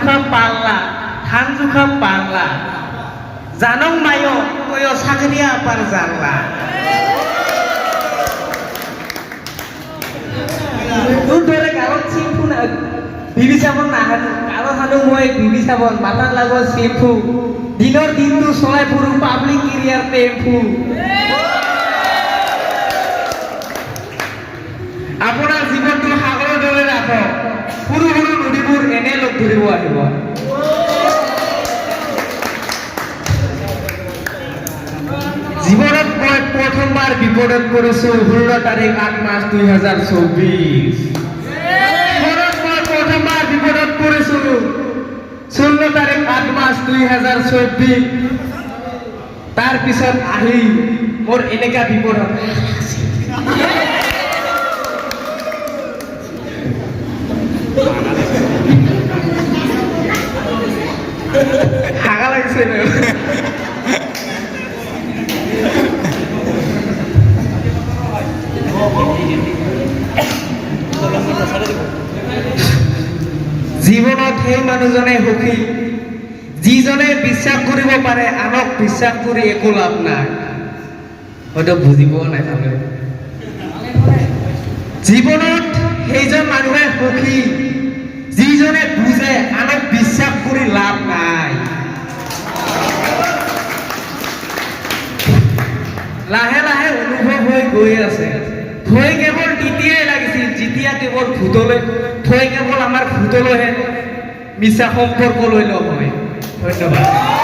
জোখা পাল্লা ধান জোখা পাল্লা জানং মায়ো কয় সাগরিয়া আপার জানলা তোর ধরে কারণ চিম্পু না বিবি চাবন না হানো কারো হানো মই বিবি চাবন মাথার লাগো শ্যাম্পু দিনের দিনটো চলাই ফুৰো পাব্লিক এৰিয়াৰ টেম্পু আপোনাৰ জীৱনটো সাগৰৰ দৰে ৰাখক সৰু সৰু নদীবোৰ এনে লগ ধৰিব আহিব জীৱনত মই প্ৰথমবাৰ বিপদত পৰিছো 16 তাৰিখ 8 মাৰ্চ 2024 প্ৰথমবাৰ বিপদত পড়েছিল 16 তাৰিখ 8 মাৰ্চ 2024 তাৰ পিছত আহি মোৰ এনেকা বিপদত হাগা লাগছে জীৱনত সেই মানুহজনে সুখী যিজনে বিশ্বাস কৰিব পাৰে আনক বিশ্বাস কৰি একো লাভ নাই হয়তো বুজিব নাই জীৱনত সেইজন মানুহে সুখী যিজনে বুজে আনক বিশ্বাস কৰি লাভ নাই লাহে লাহে অনুভৱ হৈ গৈ আছে থৈ কেৱল তেতিয়াই লাগিছিল যেতিয়া কেৱল ভূতলৈ থৈ কেৱল আমাৰ ভূতলৈহে মিছা সম্পৰ্ক লৈ লগ হয় ধন্যবাদ